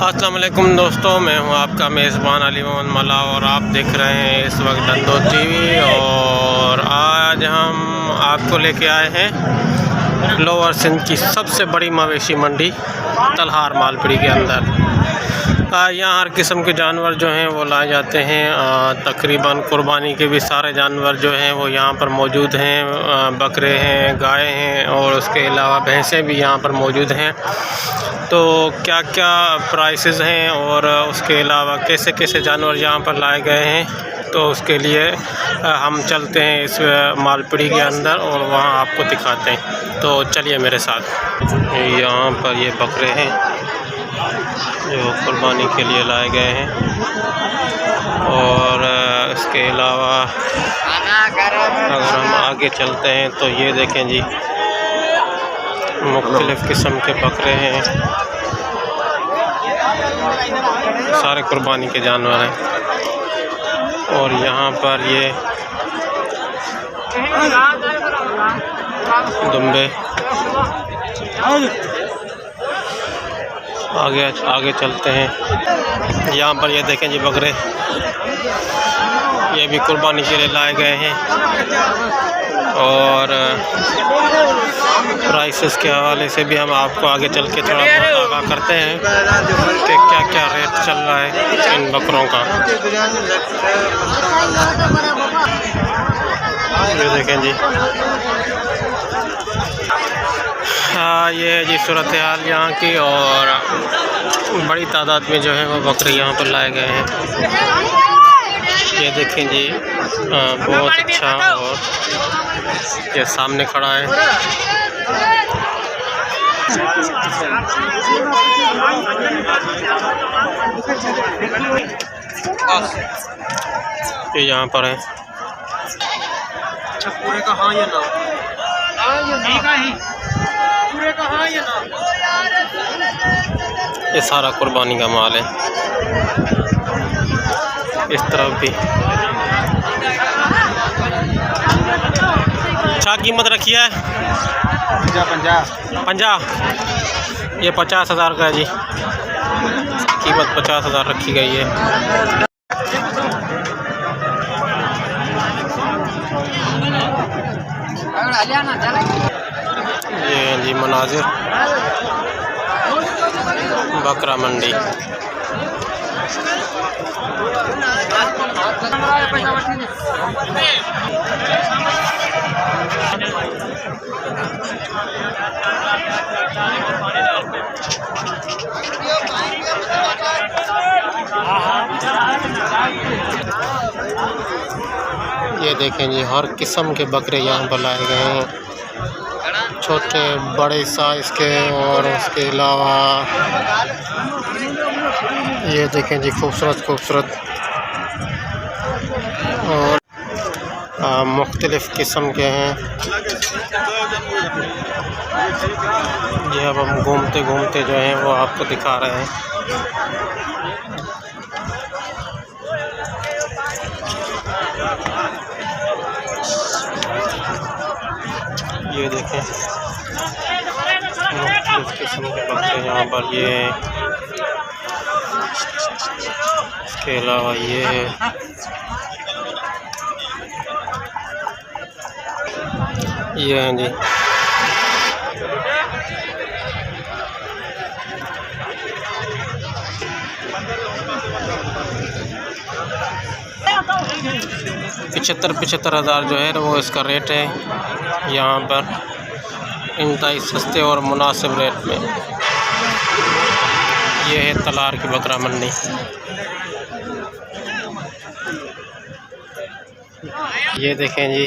अस्सलाम वालेकुम दोस्तों, मैं हूं आपका मेज़बान अली मोहम्मद मला और आप देख रहे हैं इस वक्त डंडो टीवी। और आज हम आपको लेके आए हैं लोअर सिंध की सबसे बड़ी मवेशी मंडी तलहार मालपड़ी के अंदर। यहाँ हर किस्म के जानवर जो हैं वो लाए जाते हैं। तकरीबन कुर्बानी के भी सारे जानवर जो हैं वो यहाँ पर मौजूद हैं। बकरे हैं, गाय हैं और उसके अलावा भैंसें भी यहाँ पर मौजूद हैं। तो क्या क्या प्राइसेस हैं और उसके अलावा कैसे कैसे जानवर यहाँ पर लाए गए हैं, तो उसके लिए हम चलते हैं इस मालपड़ी के अंदर और वहाँ आपको दिखाते हैं। तो चलिए मेरे साथ। यहाँ पर ये बकरे हैं जो कुर्बानी के लिए लाए गए हैं। और इसके अलावा अगर हम आगे चलते हैं तो ये देखें जी, मुख्तलिफ़ किस्म के बकरे हैं, सारे कुर्बानी के जानवर हैं। और यहाँ पर ये दुम्बे। आगे चलते हैं। यहाँ पर ये देखें जी बकरे, ये भी कुर्बानी के लिए लाए गए हैं। और प्राइसेस के हवाले से भी हम आपको आगे चल के थोड़ा बहुत आगाह करते हैं कि क्या क्या रेट चल रहा है इन बकरों का। ये देखें जी, हाँ ये है जी सूरत हाल यहाँ की। और बड़ी तादाद में जो है वो बकरे यहाँ पर लाए गए हैं। ये देखें जी, बहुत अच्छा। और ये सामने खड़ा है। ये यहाँ पर है। पूरे का हाँ या ना? पूरे का हाँ या ना? ये सारा कुर्बानी का माल है। इस तरफ भी क्या कीमत रखी है? 50। ये 50,000 का है जी। कीमत 50,000 रखी गई है। ये है जी मनाजिर बकरा मंडी। ये देखें जी, हर किस्म के बकरे यहाँ पर लाए गए हैं, छोटे बड़े साइज़ के। और उसके अलावा ये देखें जी, खूबसूरत खूबसूरत और मुख्तलिफ़ किस्म के हैं। ये अब हम घूमते घूमते जो हैं वो आपको दिखा रहे हैं। ये देखें मुख्तलिफ़ किस्म के बकरे यहाँ पर ये हैं। इसके अलावा ये है। ये हैं जी, पचहत्तर हज़ार जो है वो इसका रेट है। यहाँ पर इंतहाई सस्ते और मुनासिब रेट में ये है तलहार की बकरा मंडी। ये देखें जी,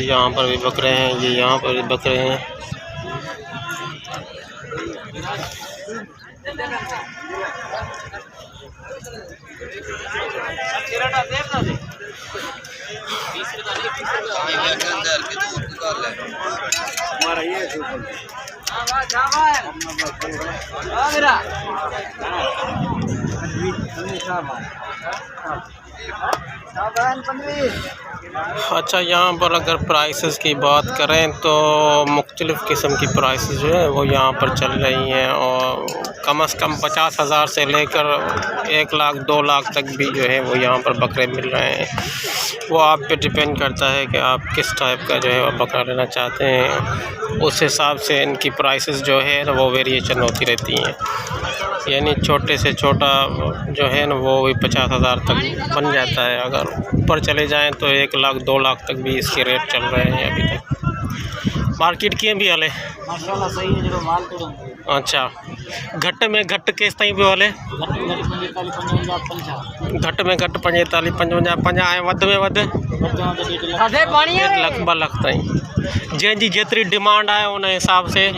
यहाँ पर भी बकरे हैं। ये यहाँ पर भी बकरे हैं। हमारा ये अच्छा, यहाँ पर अगर प्राइसेस की बात करें तो मुख्तलिफ़ किस्म की प्राइसेस जो है वो यहाँ पर चल रही हैं, और कम से कम 50,000 से लेकर 1 लाख 2 लाख तक भी जो है वो यहाँ पर बकरे मिल रहे हैं। वो आप पे डिपेंड करता है कि आप किस टाइप का जो है वो बकरा लेना चाहते हैं, उस हिसाब से इनकी प्राइसेस जो है ना वो वेरिएशन होती रहती हैं। यानी छोटे से छोटा जो है ना वो भी 50,000 तक बन जाता है। अगर ऊपर चले जाएं तो 1 लाख 2 लाख तक भी इसके रेट चल रहे हैं अभी तक। मार्केट किए भी हले माशाल्लाह सही है जो माल तो। अच्छा, घट में घट केस ताईं पियो हले? घट में घट 45 55 50 ऐं वध में वध 1 लाख 2 लाख ताईं, जंहिंजी जेतिरी डिमांड आहे उन हिसाब से।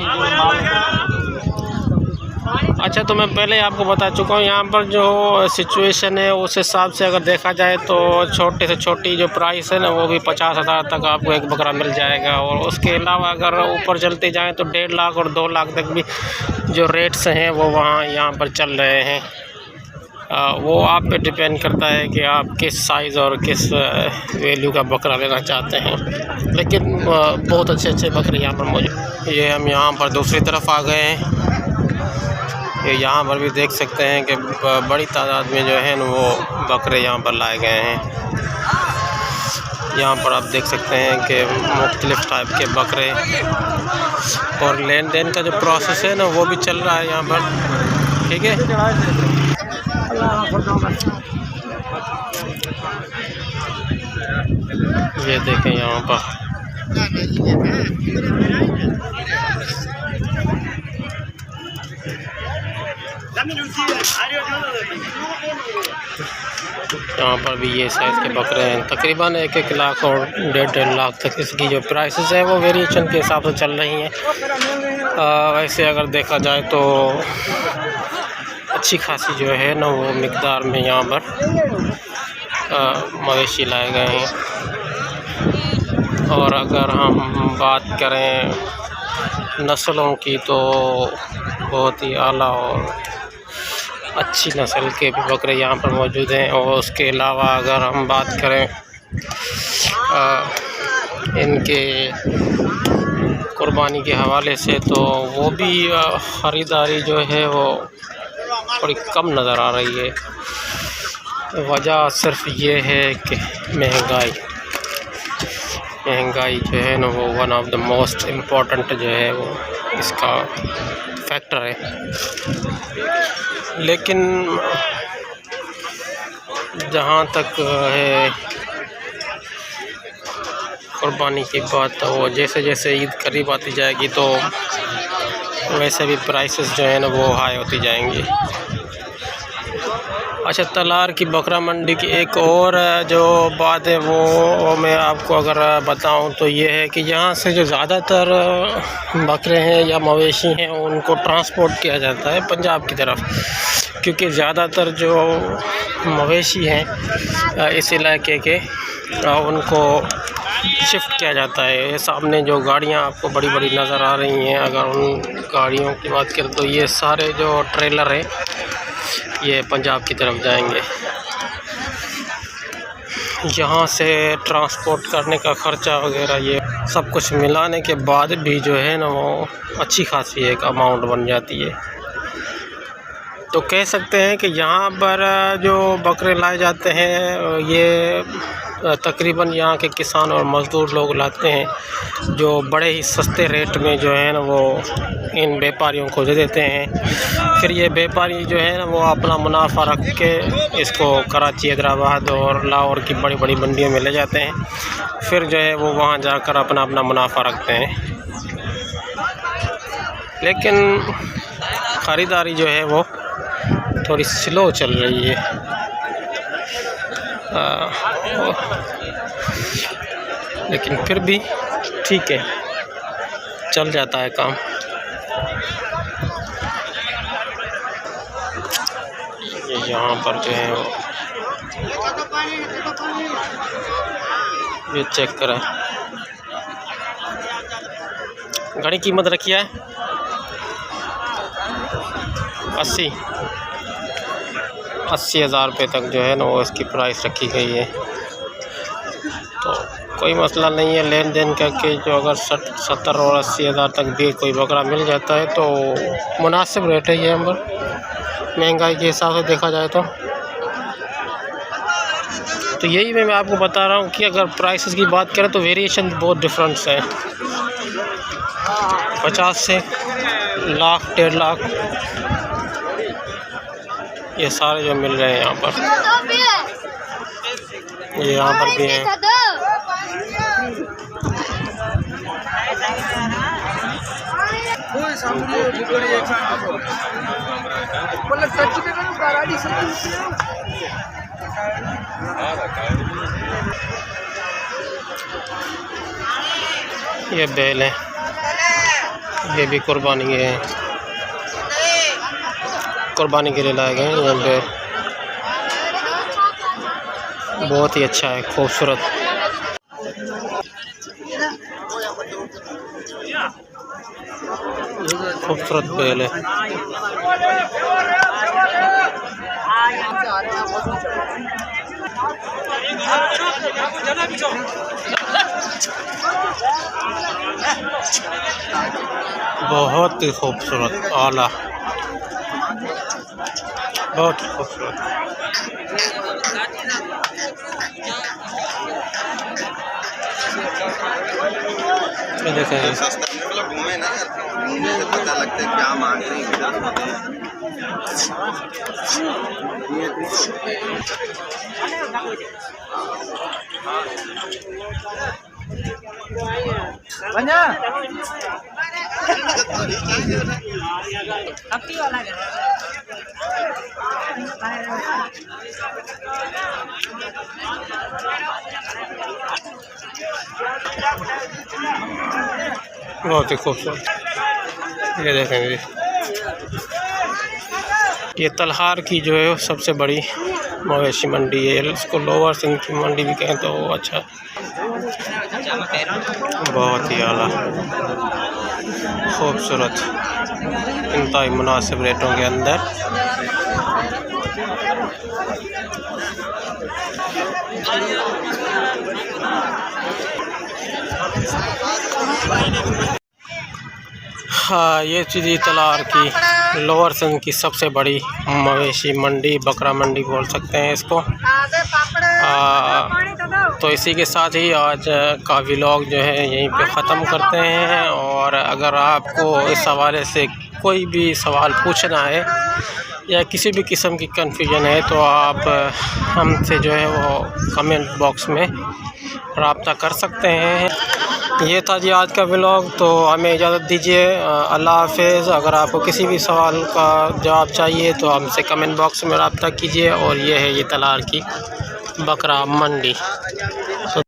अच्छा, तो मैं पहले आपको बता चुका हूँ यहाँ पर जो सिचुएशन है उस हिसाब से अगर देखा जाए तो छोटे से छोटी जो प्राइस है ना वो भी 50,000 तक आपको एक बकरा मिल जाएगा। और उसके अलावा अगर ऊपर चलते जाएँ तो 1.5 लाख और 2 लाख तक भी जो रेट्स हैं वो वहाँ यहाँ पर चल रहे हैं। वो आप पे डिपेंड करता है कि आप किस साइज़ और किस वैल्यू का बकरा लेना चाहते हैं। लेकिन बहुत अच्छे अच्छे बकरे यहाँ पर मौजूद। ये हम यहाँ पर दूसरी तरफ आ गए हैं। ये यहाँ पर भी देख सकते हैं कि बड़ी तादाद में जो है ना वो बकरे यहाँ पर लाए गए हैं। यहाँ पर आप देख सकते हैं कि मुख्तलिफ़ टाइप के बकरे, और लेन देन का जो प्रोसेस है ना वो भी चल रहा है यहाँ पर। ठीक है, ये देखें यहाँ पर यहाँ पर भी ये साइज़ के बकरे हैं। तकरीबन 1 लाख और 1.5 लाख तक इसकी जो प्राइसेस है वो वेरिएशन के हिसाब से चल रही हैं। वैसे अगर देखा जाए तो अच्छी खासी जो है ना वो मिकदार में यहाँ पर मवेशी लाए गए हैं। और अगर हम बात करें नस्लों की तो बहुत ही आला और अच्छी नस्ल के भी बकरे यहाँ पर मौजूद हैं। और उसके अलावा अगर हम बात करें इनके कुर्बानी के हवाले से तो वो भी ख़रीदारी जो है वो थोड़ी कम नज़र आ रही है। वजह सिर्फ ये है कि महंगाई जो है ना वो one of the most important जो है वो इसका फैक्टर है। लेकिन जहाँ तक है कुर्बानी की बात, तो वो जैसे जैसे ईद करीब आती जाएगी तो वैसे भी प्राइसेस जो है ना वो हाई होती जाएंगी। अच्छा, तलार की बकरा मंडी की एक और जो बात है वो मैं आपको अगर बताऊं तो ये है कि यहाँ से जो ज़्यादातर बकरे हैं या मवेशी हैं उनको ट्रांसपोर्ट किया जाता है पंजाब की तरफ, क्योंकि ज़्यादातर जो मवेशी हैं इस इलाके के उनको शिफ्ट किया जाता है। ये सामने जो गाड़ियाँ आपको बड़ी बड़ी नज़र आ रही हैं, अगर उन गाड़ियों की बात करें तो ये सारे जो ट्रेलर हैं ये पंजाब की तरफ जाएंगे। यहाँ से ट्रांसपोर्ट करने का ख़र्चा वगैरह ये सब कुछ मिलाने के बाद भी जो है ना वो अच्छी खासी एक अमाउंट बन जाती है। तो कह सकते हैं कि यहाँ पर जो बकरे लाए जाते हैं ये तकरीबन यहाँ के किसान और मज़दूर लोग लाते हैं, जो बड़े ही सस्ते रेट में जो है ना वो इन व्यापारियों को दे देते हैं। फिर ये व्यापारी जो है ना वो अपना मुनाफा रख के इसको कराची, हैदराबाद और लाहौर की बड़ी बड़ी मंडियों में ले जाते हैं। फिर जो है वो वहाँ जाकर अपना अपना मुनाफा रखते हैं। लेकिन ख़रीदारी जो है वो थोड़ी स्लो चल रही है। लेकिन फिर भी ठीक है, चल जाता है काम। ये यहाँ पर जो है वो ये चेक करें, घड़ी कीमत रखी है 80,000 रुपये तक जो है ना वो इसकी प्राइस रखी गई है। तो कोई मसला नहीं है लेन देन करके। जो अगर 70 और 80 हज़ार तक भी कोई बकरा मिल जाता है तो मुनासिब रेट है ये अंबर, महंगाई के हिसाब से देखा जाए तो यही मैं आपको बता रहा हूँ कि अगर प्राइसेस की बात करें तो वेरिएशन बहुत डिफरेंस है। 50 से लाख 1.5 लाख ये सारे जो मिल रहे हैं यहाँ पर, ये यहाँ पर भी हैं। ये बैल है, ये भी कुर्बानी के हैं, कुर्बानी के लिए लाए गए हैं। ये बैल बहुत ही अच्छा है, खूबसूरत। खूबसूरत बैल है। बहुत ही खूबसूरत, आला, बहुत ही खूबसूरत। घूमे ना, घूमने से पता लगता है क्या मांग रहे बहुत ही खूबसूरत। ये देखेंगे, ये तलहार की जो है सबसे बड़ी मवेशी मंडी है। इसको लोअर सिंध की मंडी भी कहें तो अच्छा, बहुत ही आला, खूबसूरत, इंतहाई मुनासिब रेटों के अंदर। हाँ, ये चीज़ तलार की लोअर सिंध की सबसे बड़ी मवेशी मंडी, बकरा मंडी बोल सकते हैं इसको। तो इसी के साथ ही आज का व्लॉग जो है यहीं पे ख़त्म करते हैं। और अगर आपको इस हवाले से कोई भी सवाल पूछना है या किसी भी किस्म की कन्फ्यूजन है तो आप हमसे जो है वो कमेंट बॉक्स में रब्ता कर सकते हैं। ये था जी आज का व्लॉग, तो हमें इजाज़त दीजिए। अल्लाह हाफ़िज़। अगर आपको किसी भी सवाल का जवाब चाहिए तो हमसे कमेंट बॉक्स में रब्ता कीजिए। और ये है ये तलार की बकरा मंडी। तो